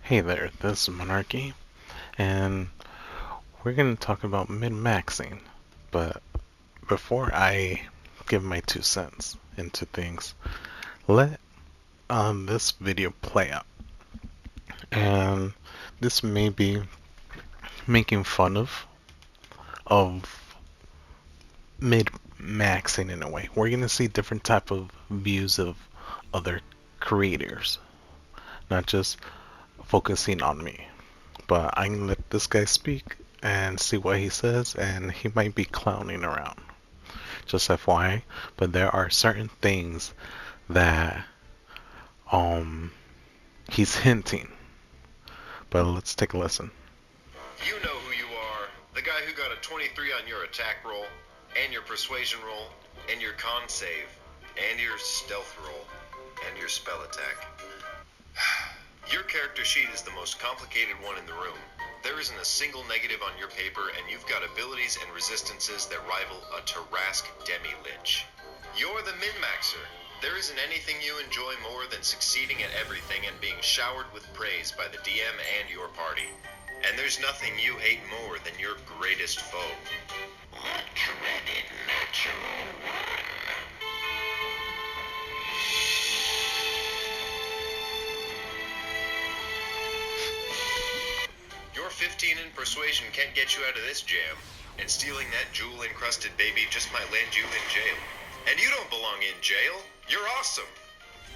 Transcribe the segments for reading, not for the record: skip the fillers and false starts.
Hey there, this is Monarchy, and we're going to talk about min-maxing. But before I give my 2 cents into things, let this video play out. And this may be making fun of mid-maxing in a way. We're going to see different type of views of other creators, not just focusing on me. But I can let this guy speak and see what he says, and he might be clowning around. Just FYI, but there are certain things that he's hinting. But let's take a listen. You know who you are. The guy who got a 23 on your attack roll, and your persuasion roll, and your con save, and your stealth roll, and your spell attack. Your character sheet is the most complicated one in the room. There isn't a single negative on your paper, and you've got abilities and resistances that rival a Tarrasque Demi-Lich. You're the min-maxer. There isn't anything you enjoy more than succeeding at everything and being showered with praise by the DM and your party. And there's nothing you hate more than your greatest foe. The dreaded natural one. Your 15 in persuasion can't get you out of this jam, and stealing that jewel-encrusted baby just might land you in jail. And you don't belong in jail. You're awesome.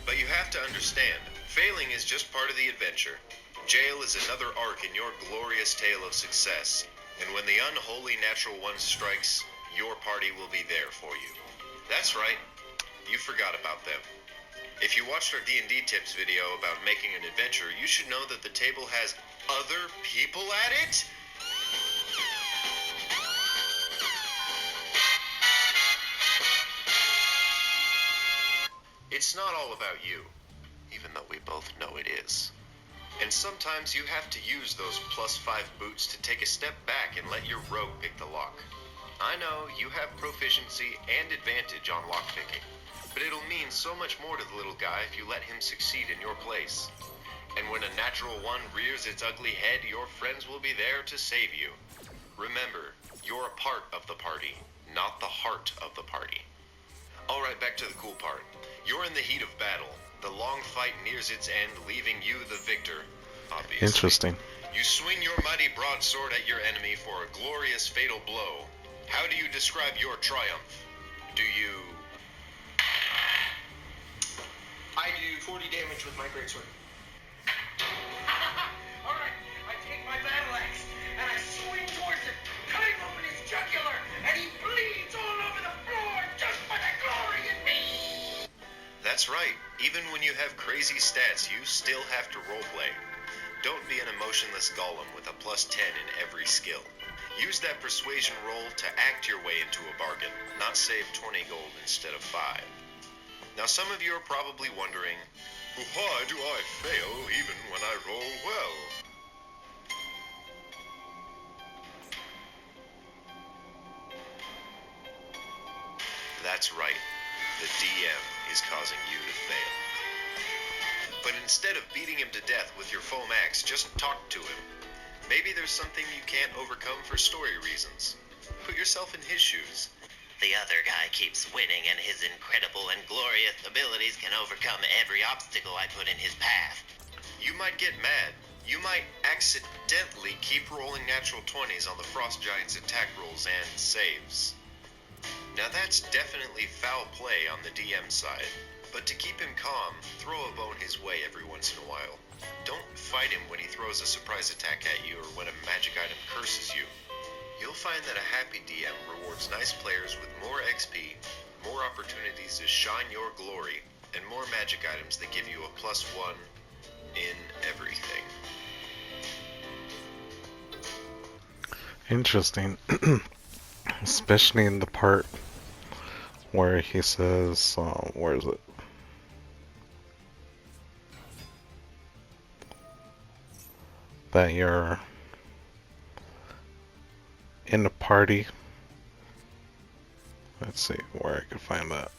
But you have to understand, failing is just part of the adventure. Jail is another arc in your glorious tale of success, and when the unholy natural one strikes, your party will be there for you. That's right, you forgot about them. If you watched our D&D tips video about making an adventure, you should know that the table has other people at it? It's not all about you, even though we both know it is. And sometimes you have to use those +5 boots to take a step back and let your rogue pick the lock. I know you have proficiency and advantage on lockpicking, but it'll mean so much more to the little guy if you let him succeed in your place. And when a natural one rears its ugly head, your friends will be there to save you. Remember, you're a part of the party, not the heart of the party. Alright, back to the cool part. You're in the heat of battle. The long fight nears its end, leaving you the victor, obviously. Interesting. You swing your mighty broadsword at your enemy for a glorious fatal blow. How do you describe your triumph? Do you... I do 40 damage with my greatsword. Alright, I take my battle axe, and I swing towards him, cutting open his jugular, and he bleeds all over the floor just for the glory in me! That's right. Even when you have crazy stats, you still have to roleplay. Don't be an emotionless golem with a +10 in every skill. Use that persuasion roll to act your way into a bargain, not save 20 gold instead of 5. Now some of you are probably wondering, why do I fail even when I roll well? That's right. The DM is causing you to fail. But instead of beating him to death with your foam axe, just talk to him. Maybe there's something you can't overcome for story reasons. Put yourself in his shoes. The other guy keeps winning, and his incredible and glorious abilities can overcome every obstacle I put in his path. You might get mad. You might accidentally keep rolling natural 20s on the Frost Giant's attack rolls and saves. Now that's definitely foul play on the DM side, but to keep him calm, throw a bone his way every once in a while. Don't fight him when he throws a surprise attack at you or when a magic item curses you. You'll find that a happy DM rewards nice players with more XP, more opportunities to shine your glory, and more magic items that give you a +1 in everything. Interesting. Especially in the part where he says, where is it? That you're in a party. Let's see where I can find that.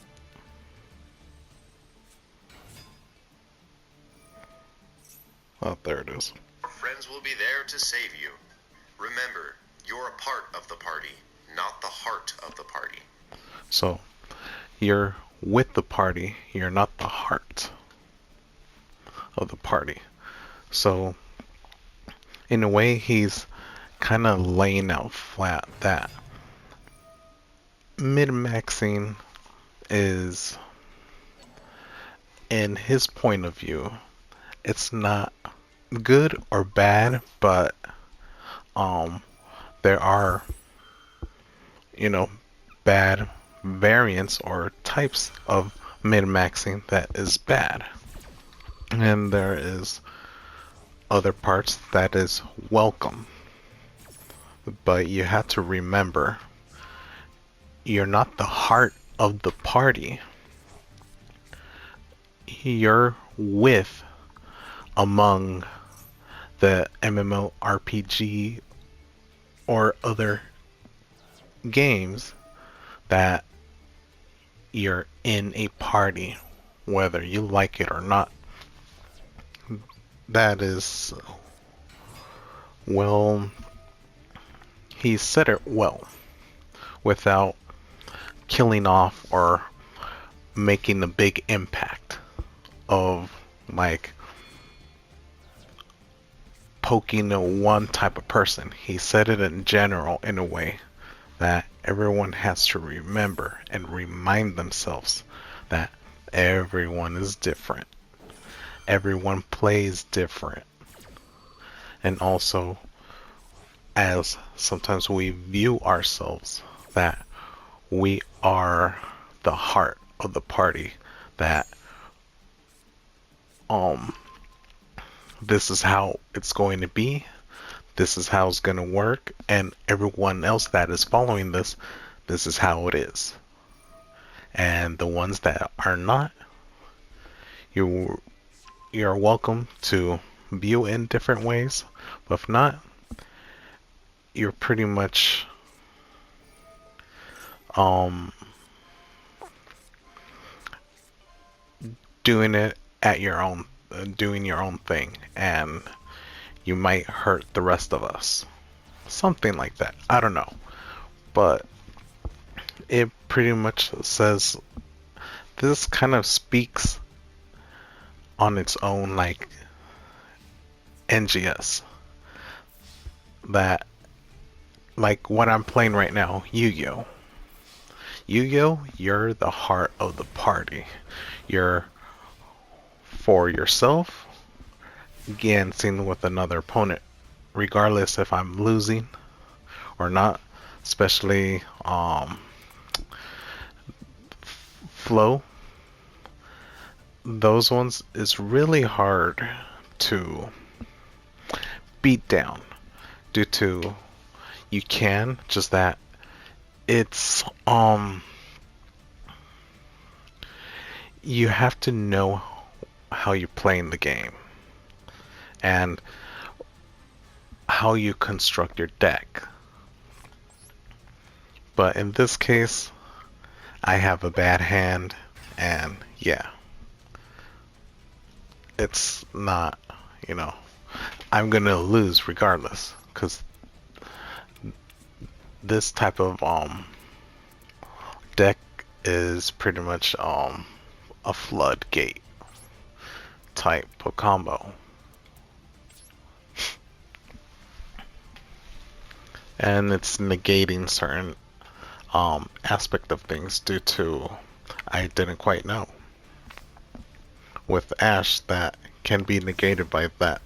Oh, there it is. Your friends will be there to save you. Remember, you're a part of the party, not the heart of the party. So, you're with the party, you're not the heart of the party. So, in a way, he's kind of laying out flat that min-maxing is, in his point of view, it's not good or bad, but there are, bad variants or types of min-maxing that is bad. And there is other parts that is welcome. But you have to remember, you're not the heart of the party. You're with among the MMORPG or other games that you're in a party, whether you like it or not. That is, well, he said it well, without killing off or making a big impact of, like, poking one type of person. He said it in general in a way that everyone has to remember and remind themselves that everyone is different. Everyone plays different. And also, as sometimes we view ourselves, that we are the heart of the party, that this is how it's going to be, this is how it's going to work, and everyone else that is following this is how it is. And the ones that are not, you're welcome to view in different ways, but if not, you're pretty much doing it at your own, doing your own thing, and you might hurt the rest of us. Something like that. I don't know. But it pretty much says, this kind of speaks on its own, like NGS. That, like what I'm playing right now, Yu-Gi-Oh! Yu-Gi-Oh! You're the heart of the party. You're for yourself, against with another opponent, regardless if I'm losing or not. Especially flow. Those ones is really hard to beat down due to you can, just that it's you have to know how you're playing the game and how you construct your deck. But in this case, I have a bad hand, and yeah, it's not, I'm gonna lose regardless, because this type of deck is pretty much a floodgate type of combo. And it's negating certain aspect of things due to I didn't quite know. With Ash, that can be negated by that,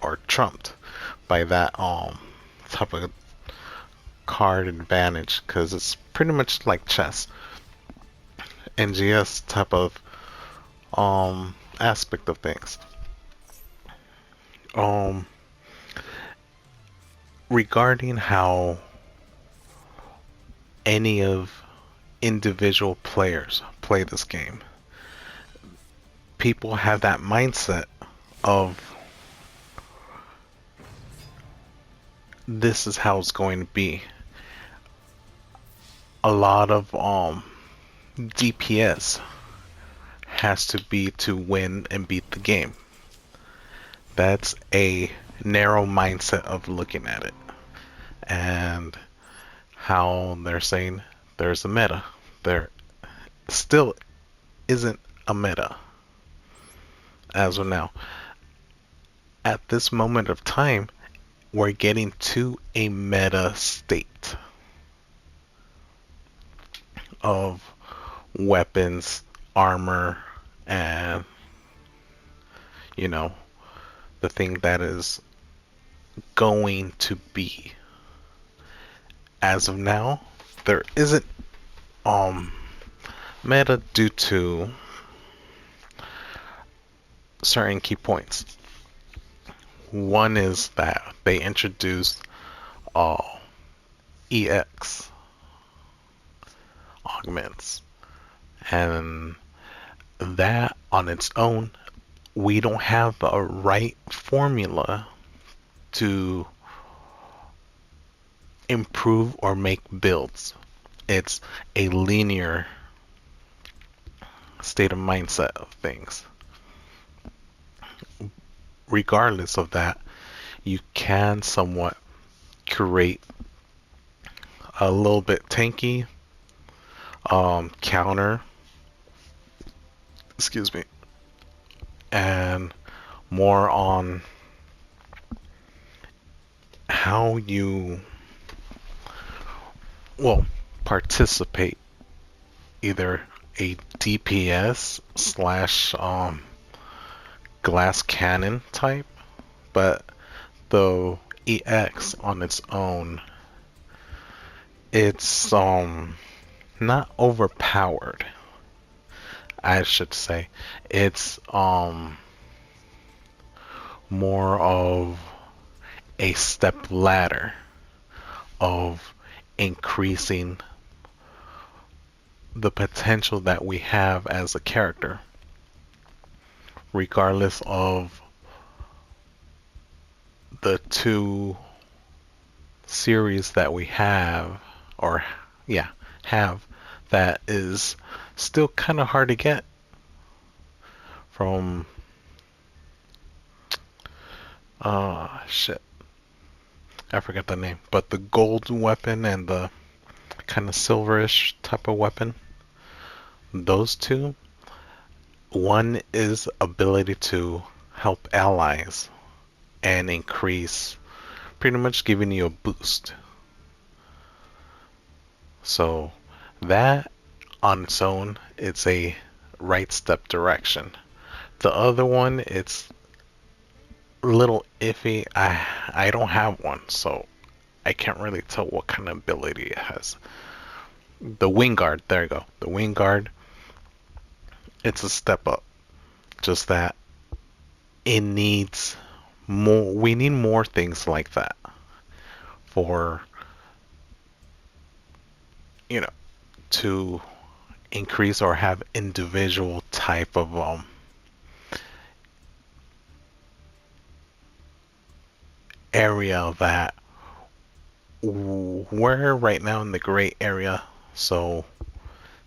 or trumped by that type of card advantage, because it's pretty much like chess. NGS type of aspect of things. Regarding how any of individual players play this game, people have that mindset of this is how it's going to be. A lot of DPS has to be to win and beat the game. That's a narrow mindset of looking at it. And how they're saying there's a meta. There still isn't a meta as of now. At this moment of time, we're getting to a meta state of weapons, armor, and, you know, the thing that is going to be. As of now, there isn't meta due to certain key points. One is that they introduced uh, EX augments, and that on its own, we don't have a right formula to improve or make builds. It's a linear state of mindset of things. Regardless of that, you can somewhat create a little bit tanky counter, excuse me, and more on how you participate, either a DPS slash glass cannon type, but the EX on its own, it's not overpowered, I should say. It's more of a step ladder of increasing the potential that we have as a character, regardless of the two series that we have, or yeah, have, that is still kind of hard to get from shit, I forgot the name, but the gold weapon and the kind of silverish type of weapon, those two, one is ability to help allies and increase, pretty much giving you a boost. So that on its own, it's a right step direction. The other one, it's a little iffy. I don't have one, so I can't really tell what kind of ability it has. The wing guard, there you go. The wing guard, it's a step up. Just that it needs more. We need more things like that for, you know, to increase or have individual type of area that we're right now in the gray area. So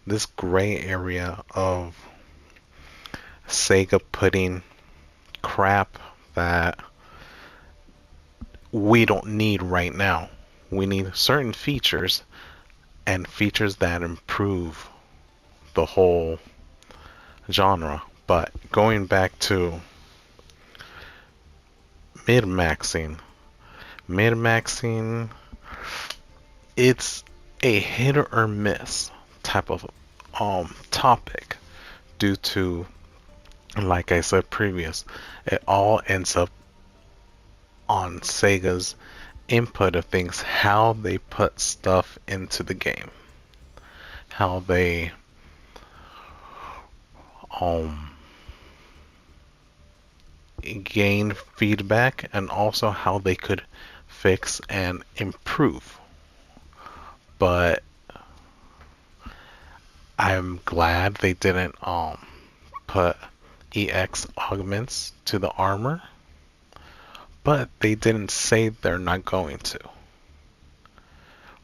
this gray area of Sega putting crap that we don't need right now. We need certain features, and features that improve the whole genre. But going back to mid-maxing, mid-maxing, it's a hit or miss type of topic due to, like I said previous, it all ends up on Sega's input of things, how they put stuff into the game, how they gain feedback, and also how they could fix and improve. But I'm glad they didn't put EX augments to the armor, but they didn't say they're not going to,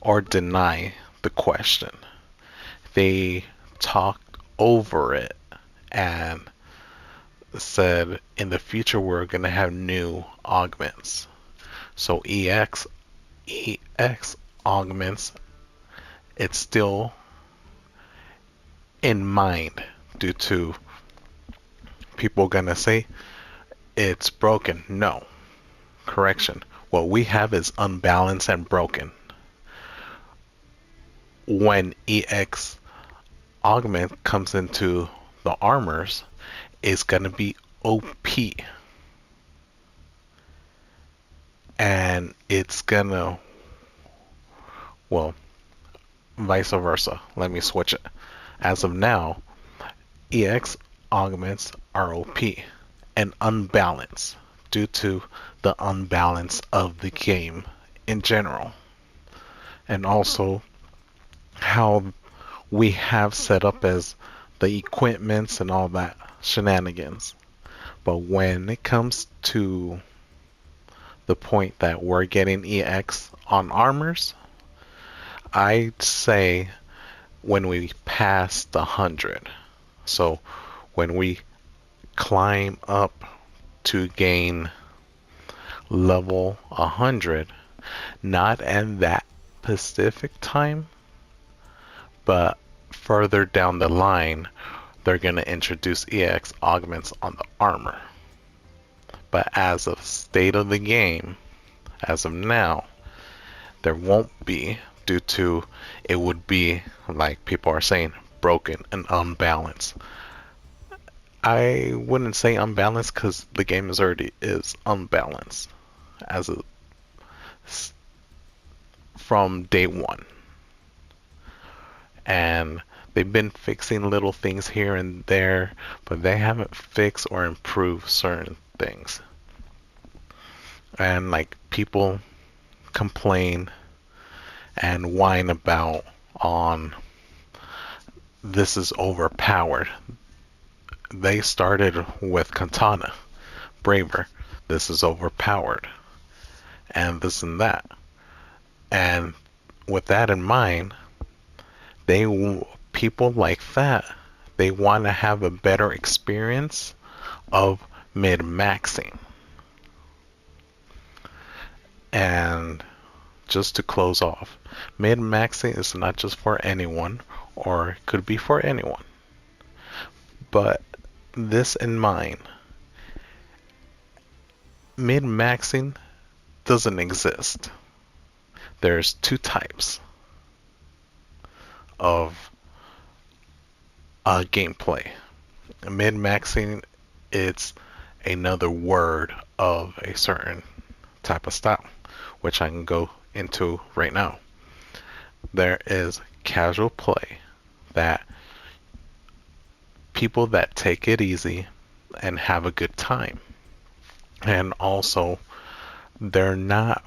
or deny the question. They talked over it, and said in the future we're gonna have new augments. So EX augments, it's still in mind due to people gonna say it's broken. No, correction. What we have is unbalanced and broken. When EX augment comes into the armors, it's gonna be OP, and it's gonna, well, vice versa. Let me switch it. As of now, EX augments are OP and unbalanced due to the unbalance of the game in general, and also how we have set up as the equipments and all that shenanigans. But when it comes to the point that we're getting EX on armors, I'd say when we pass the 100. So when we climb up to gain level 100, not at that specific time, but further down the line, they're going to introduce EX augments on the armor. But as of state of the game, as of now, there won't be, due to it would be, like people are saying, broken and unbalanced. I wouldn't say unbalanced because the game is unbalanced as a, from day one. And they've been fixing little things here and there, but they haven't fixed or improved certain things. And like people complain and whine about on this is overpowered. They started with Katana, Braver. This is overpowered, and this and that. And with that in mind, people like that, they want to have a better experience of mid-maxing. And just to close off, mid-maxing is not just for anyone, or could be for anyone. But this in mind, mid-maxing doesn't exist. There's two types of gameplay. Mid-maxing, it's another word of a certain type of style, which I can go into right now. There is casual play, that people that take it easy and have a good time. And also, they're not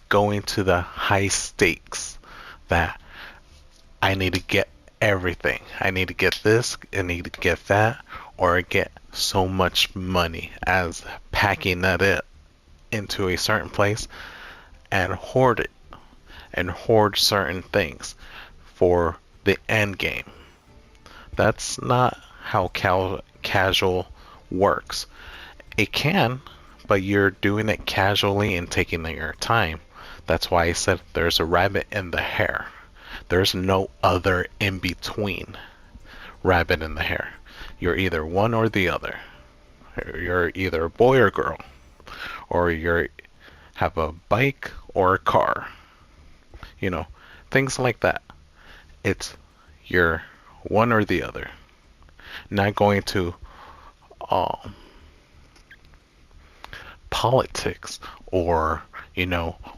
going to the high stakes that I need to get everything. I need to get this, I need to get that, or get so much money as packing that into a certain place and hoard it and hoard certain things for the end game. That's not how casual works. It can, but you're doing it casually and taking your time. That's why I said there's a rabbit in the hare. There's no other in between rabbit in the hare. You're either one or the other. You're either a boy or girl, or you have a bike or a car. You know, things like that. It's you're one or the other. Not going to politics or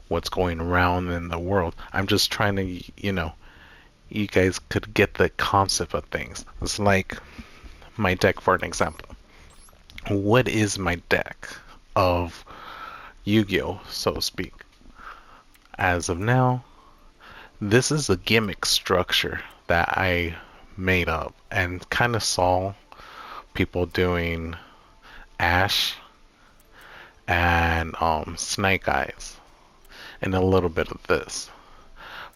what's going around in the world. I'm just trying to you guys could get the concept of things. It's like my deck, for an example. What is my deck of Yu-Gi-Oh, so to speak? As of now, this is a gimmick structure that I made up and kind of saw people doing Ash and Snake Eyes and a little bit of this,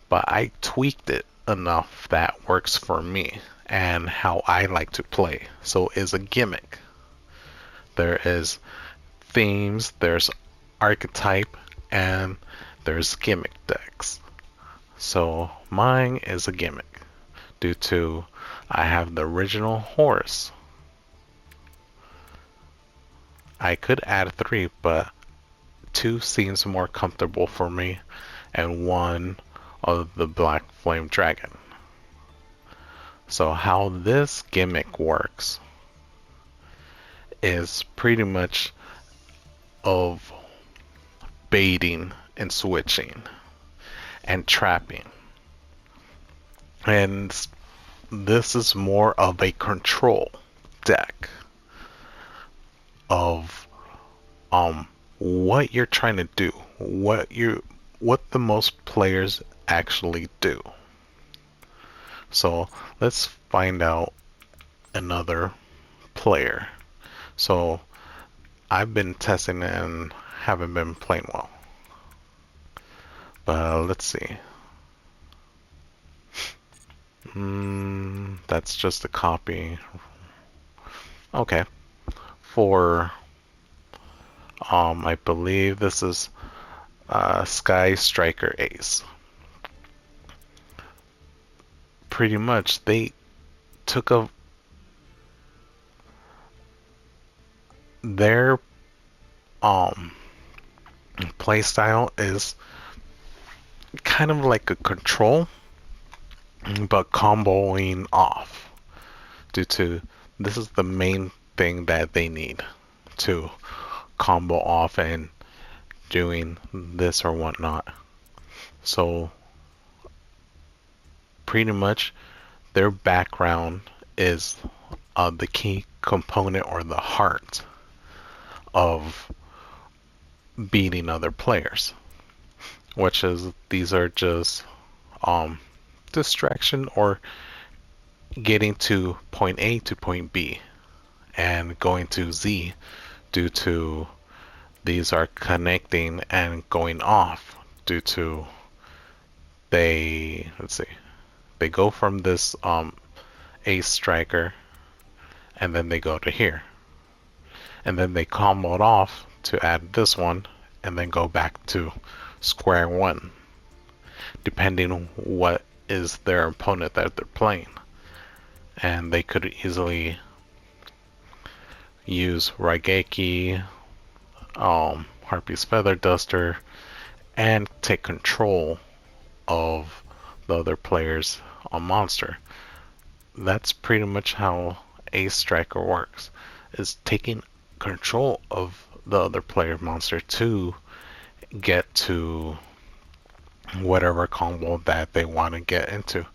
but I tweaked it enough that works for me and how I like to play. So it's a gimmick, there is themes, there's archetype, and there's gimmick decks. So mine is a gimmick due to I have the original horse. I could add 3, but 2 seems more comfortable for me, and 1 of the Black Flame Dragon. So how this gimmick works is pretty much of baiting and switching and trapping. And this is more of a control deck of what you're trying to do, what the most players actually do. So let's find out another player. So I've been testing and haven't been playing well. But let's see. That's just a copy. Okay. For I believe this is Sky Striker Ace. Pretty much they took their playstyle is kind of like a control, but comboing off due to this is the main thing that they need to combo off and doing this or whatnot. So pretty much their background is the key component or the heart of beating other players, which is these are just distraction or getting to point A to point B and going to Z due to these are connecting and going off due to they go from this ace striker and then they go to here and then they combo it off to add this one and then go back to square one depending on what is their opponent that they're playing. And they could easily use Raigeki, Harpy's Feather Duster, and take control of the other player's monster. That's pretty much how Ace Striker works, is taking control of the other player monster to get to whatever combo that they want to get into.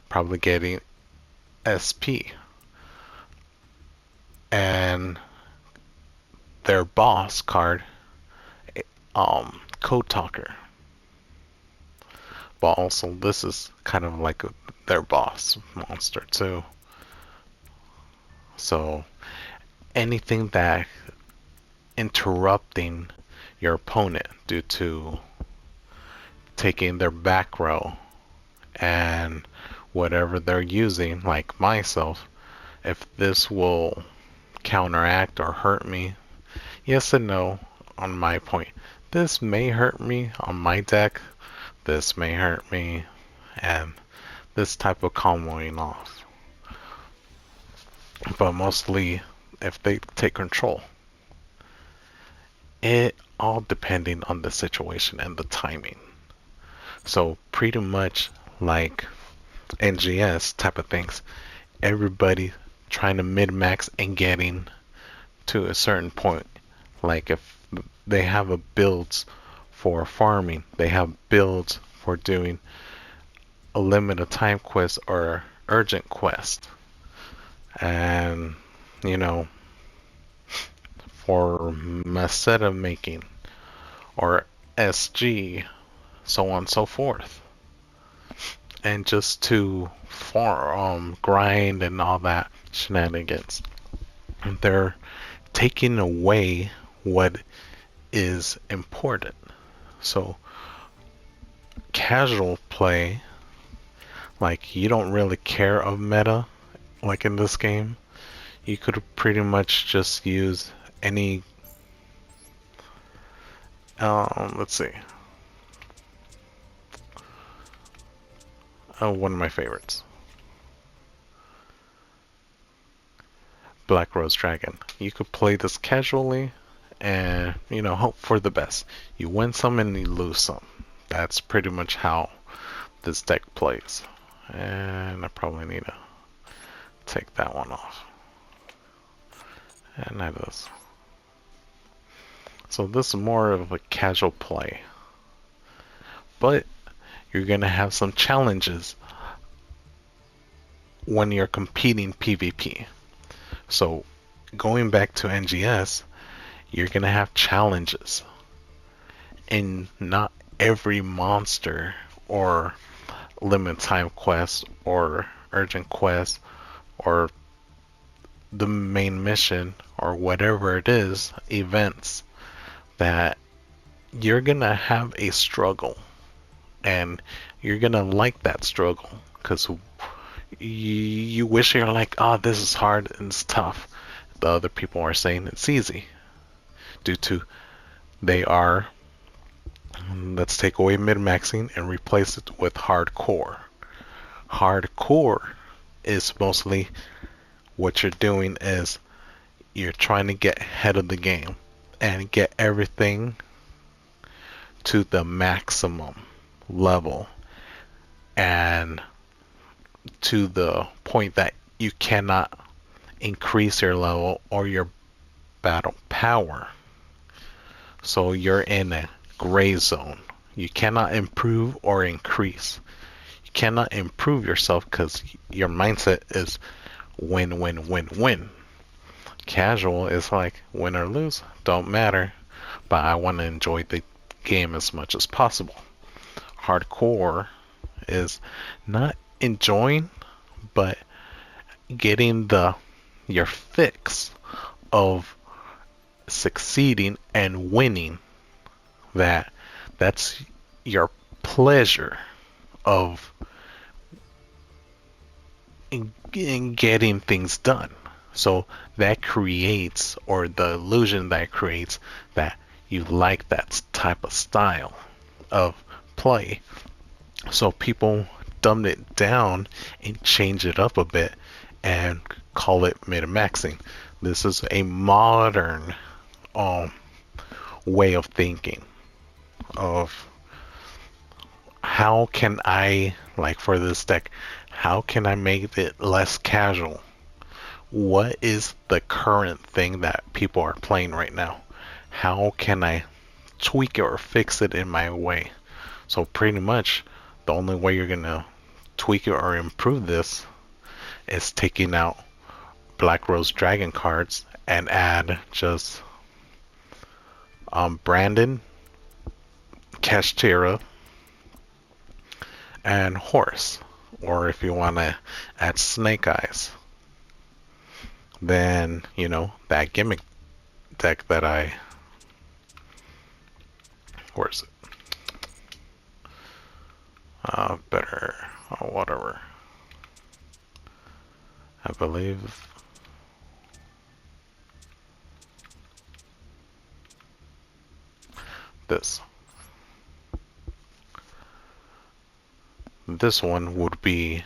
Probably getting SP. And their boss card, Code Talker. But also this is kind of like their boss monster too. So anything that interrupting your opponent due to taking their back row and whatever they're using, like myself, if this will counteract or hurt me, yes and no on my point. This may hurt me on my deck, this may hurt me, and this type of comboing off. But mostly if they take control. It all depending on the situation and the timing. So pretty much like NGS type of things, everybody trying to min-max and getting to a certain point. Like if they have a builds for farming, they have builds for doing a limited time quest or urgent quest, and you know, for Maceta making or SG, so on and so forth, and just to grind and all that shenanigans. They're taking away what is important. So casual play, like you don't really care of meta, like in this game, you could pretty much just use any let's see. One of my favorites, Black Rose Dragon. You could play this casually and, hope for the best. You win some and you lose some. That's pretty much how this deck plays. And I probably need to take that one off. And add this. So this is more of a casual play. But you're going to have some challenges when you're competing PvP. So going back to NGS, you're going to have challenges. And not every monster or limited time quest or urgent quest or the main mission or whatever it is, events, that you're going to have a struggle. And you're going to like that struggle because you wish you're like, oh, this is hard and it's tough. The other people are saying it's easy due to they are, let's take away min-maxing and replace it with hardcore. Hardcore is mostly what you're doing is you're trying to get ahead of the game and get everything to the maximum level and to the point that you cannot increase your level or your battle power. So you're in a gray zone. You cannot improve or increase. You cannot improve yourself because your mindset is win, win, win, win. Casual is like win or lose, don't matter, but I want to enjoy the game as much as possible. Hardcore is not enjoying, but getting your fix of succeeding and winning. That's your pleasure of in getting things done. So that creates, or the illusion that creates, that you like that type of style of play. So people dumbed it down and change it up a bit and call it min-maxing. This is a modern way of thinking of how can I, like for this deck, how can I make it less casual? What is the current thing that people are playing right now? How can I tweak it or fix it in my way? So pretty much the only way you're gonna tweak it or improve this is taking out Black Rose Dragon cards and add just Brandon, Kashtira, and Horse. Or if you want to add Snake Eyes, then, that gimmick deck that where is it? Better, whatever. I believe this. This one would be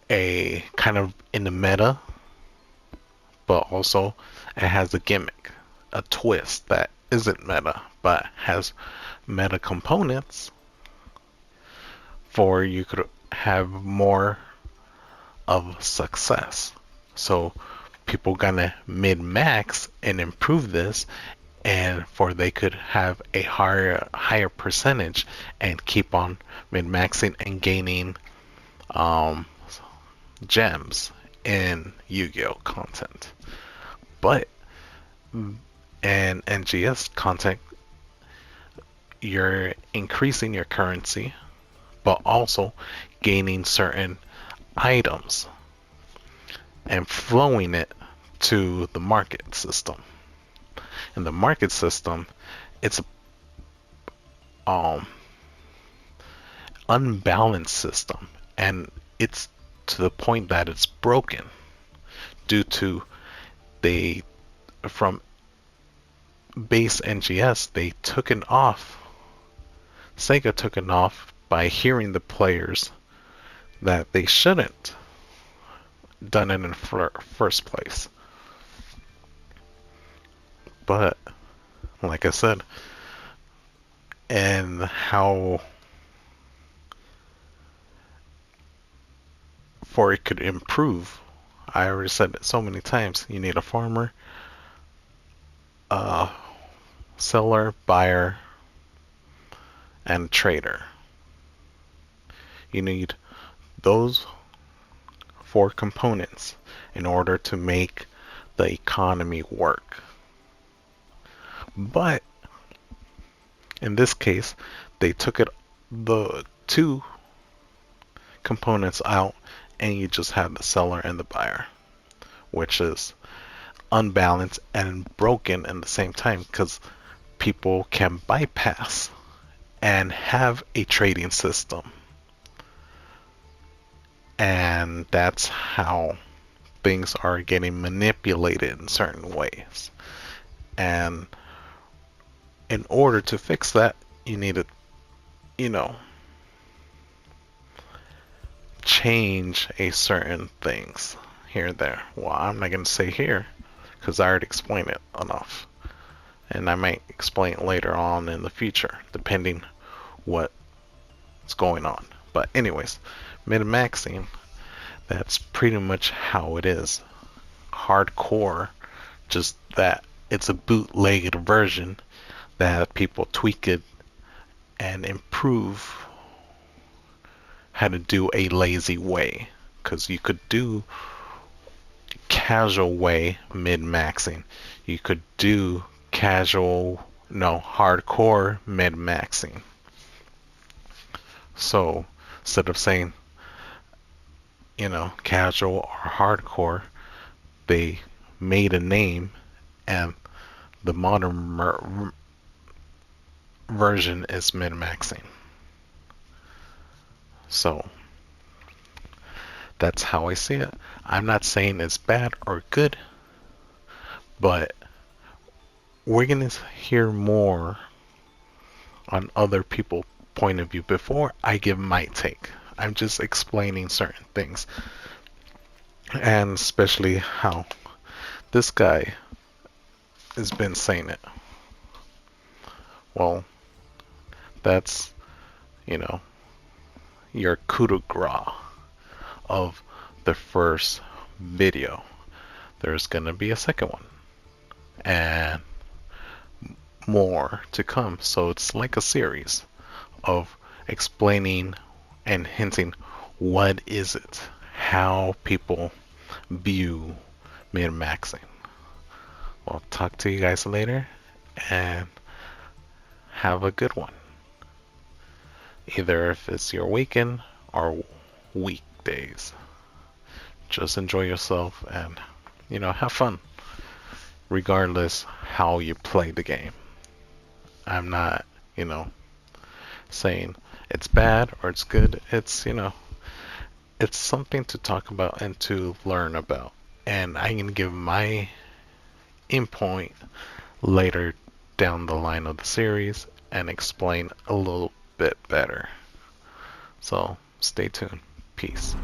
a kind of in the meta, but also it has a gimmick, a twist that isn't meta, but has meta components for you could have more of success. So people gonna min-max and improve this, and for they could have a higher percentage and keep on min-maxing and gaining gems in Yu-Gi-Oh content. But in NGS content, you're increasing your currency, but also gaining certain items and flowing it to the market system. In the market system, it's a unbalanced system, and it's to the point that it's broken due to they, from base NGS, they took it off. Sega took it off by hearing the players that they shouldn't done it in the first place. But like I said, and how for it could improve, I already said it so many times. You need a farmer, a seller, buyer, and trader. You need those 4 components in order to make the economy work. But in this case, they took the 2 components out, and you just have the seller and the buyer, which is unbalanced and broken at the same time, because people can bypass and have a trading system. And that's how things are getting manipulated in certain ways. And in order to fix that, you need to, change a certain things here and there. Well, I'm not going to say here because I already explained it enough. And I might explain it later on in the future, depending what's going on. But anyways, min-maxing, that's pretty much how it is. Hardcore, just that it's a bootlegged version that people tweak it and improve how to do a lazy way. Because you could do casual way min-maxing. You could do hardcore min-maxing. So instead of saying, casual or hardcore, they made a name, and the modern version is min-maxing. So that's how I see it. I'm not saying it's bad or good, but we're going to hear more on other people's point of view before I give my take. I'm just explaining certain things, and especially how this guy has been saying it. Well, that's, your coup de grace of the first video. There's gonna be a second one, and more to come. So it's like a series of explaining and hinting what is it, how people view min-maxing. Well, talk to you guys later, and have a good one. Either if it's your weekend or weekdays. Just enjoy yourself and, have fun, regardless how you play the game. I'm not, saying it's bad or it's good. It's, it's something to talk about and to learn about. And I can give my endpoint later down the line of the series and explain a little bit better. So stay tuned. Peace.